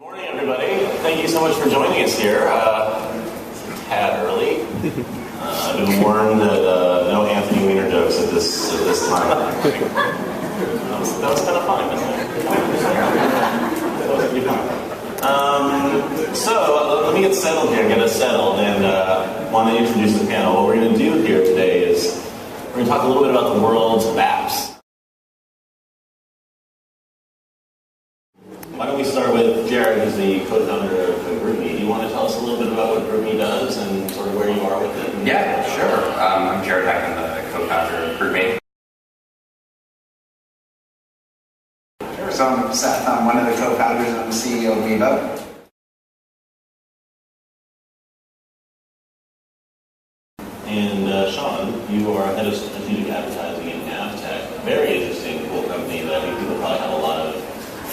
Morning, everybody. Thank you so much for joining us here. It's a tad early. I've been warned that no Anthony Weiner jokes at this time. That was kind of fun, wasn't it? That was pretty fun. So let me get settled here, get us settled, and want to introduce the panel. What we're going to do here today is we're going to talk a little bit about the world of apps. Why don't we start with Jared, who's the co-founder of GroupMe. Do you want to tell us a little bit about what GroupMe does and sort of where you are with it? Yeah, sure. I'm Jared Hecht. I'm the co-founder of GroupMe. Sure. So I'm Seth. I'm one of the co-founders and I'm the CEO of Meebo. And Shawn, you are head of strategic advertising at NAVTEQ. Very interesting, cool company that I think people probably have a lot of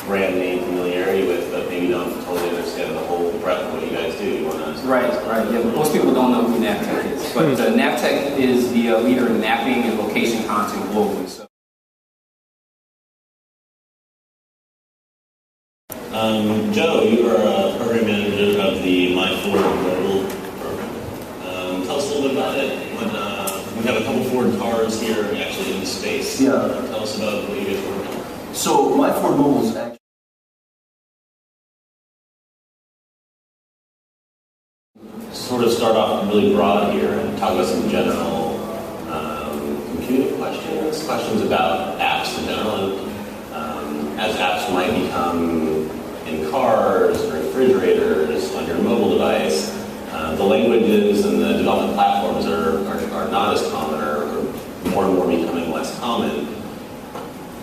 brand name familiarity with, but maybe don't totally understand the whole breadth of what you guys do. You want to Right. Yeah, most people don't know who NAVTEQ is, but NAVTEQ is the leader in mapping and location content globally. So. Joe, you are a program manager of the MyFord mobile program. Tell us a little bit about it. We have a couple Ford cars here actually in the space. Yeah. Tell us about what you guys are working on. So MyFord Mobile is actually sort of start off really broad here and talk about some general computing questions about apps in general. And as apps might become in cars, refrigerators, on your mobile device, the languages and the development platforms are not as common or more and more becoming less common.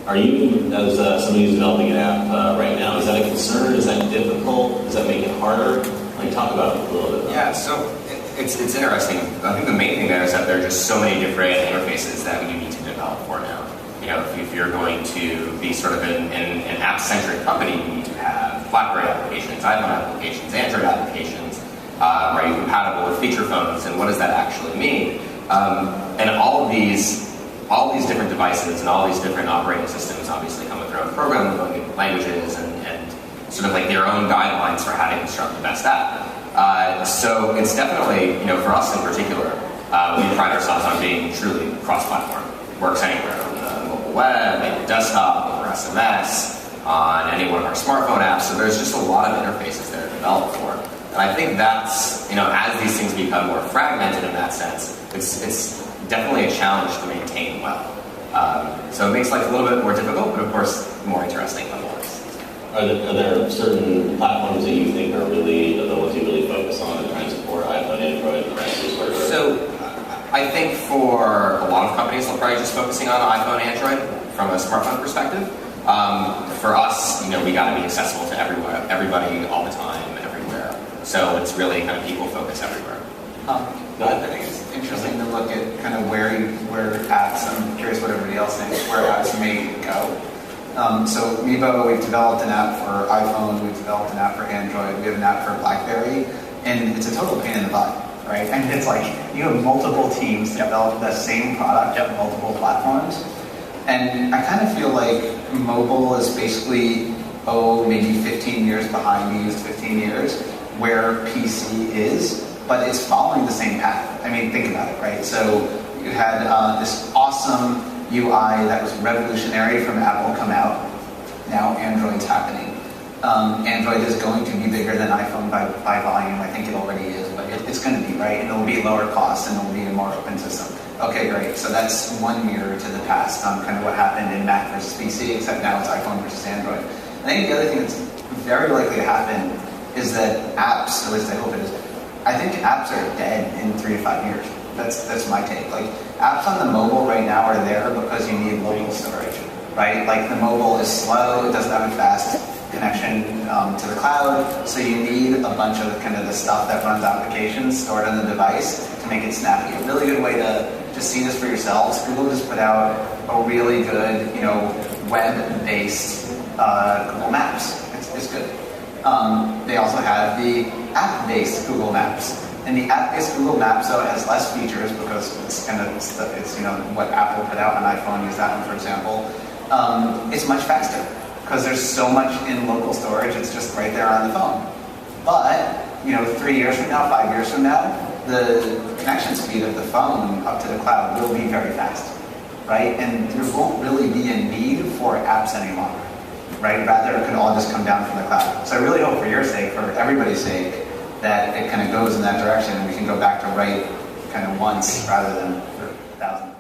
Are you, as somebody who's developing an app right now, is that a concern? Is that difficult? Does that make it harder? Like, talk about it a little bit. Yeah, so it's interesting. I think the main thing there is that there are just so many different interfaces that you need to develop for now. You know, if you're going to be sort of an app-centric company, you need to have BlackBerry applications, iPhone applications, Android applications. Are you compatible with feature phones, and what does that actually mean? And all of these different devices and all these different operating systems obviously come with their own programming languages and sort of like their own guidelines for how to construct the best app. So it's definitely, for us in particular, we pride ourselves on being truly cross-platform. Works anywhere on the mobile web, maybe desktop, over SMS, on any one of our smartphone apps. So there's just a lot of interfaces there to develop for. And I think that's, as these things become more fragmented in that sense, it's definitely a challenge to maintain well. So it makes life a little bit more difficult, but of course more interesting nonetheless. Are there certain platforms that you think are really the ones you really focus on and try and support? iPhone, Android, the rest of the So I think for a lot of companies, they're probably just focusing on iPhone, Android from a smartphone perspective. For us, we got to be accessible to everybody all the time, everywhere. So it's really kind of people focus everywhere. I think it's interesting to look at kind of where apps, I'm curious what everybody else thinks, where apps may go. So Meebo, we've developed an app for iPhone, we've developed an app for Android, we have an app for BlackBerry, and it's a total pain in the butt, right? And it's like, you have multiple teams to develop the same product on multiple platforms. And I kind of feel like mobile is basically, maybe 15 years behind, we used 15 years, where PC is, but it's following the same path. I mean, think about it, right? So you had this awesome UI that was revolutionary from Apple come out. Now Android's happening. Android is going to be bigger than iPhone by volume. I think it already is, but it's going to be, right? And it'll be lower cost and it'll be a more open system. Okay, great. So that's one mirror to the past on kind of what happened in Mac versus PC, except now it's iPhone versus Android. I think the other thing that's very likely to happen is that apps, at least I hope it is, I think apps are dead in 3 to 5 years. That's my take. Like, apps on the mobile right now are there because you need local storage, right? Like, the mobile is slow, it doesn't have a fast connection to the cloud, so you need a bunch of kind of the stuff that runs applications stored on the device to make it snappy. A really good way to just see this for yourselves, Google just put out a really good, web-based Google Maps. It's good. They also have the app-based Google Maps. And the app-based Google Maps, though, has less features because it's what Apple put out on iPhone. Use that one, for example. It's much faster, because there's so much in local storage, it's just right there on the phone. But, 3 years from now, 5 years from now, the connection speed of the phone up to the cloud will be very fast, right? And there won't really be a need for apps any longer, right? Rather, it could all just come down from the cloud. So I really hope for your sake, for everybody's sake, that it kind of goes in that direction and we can go back to write kind of once rather than for thousands.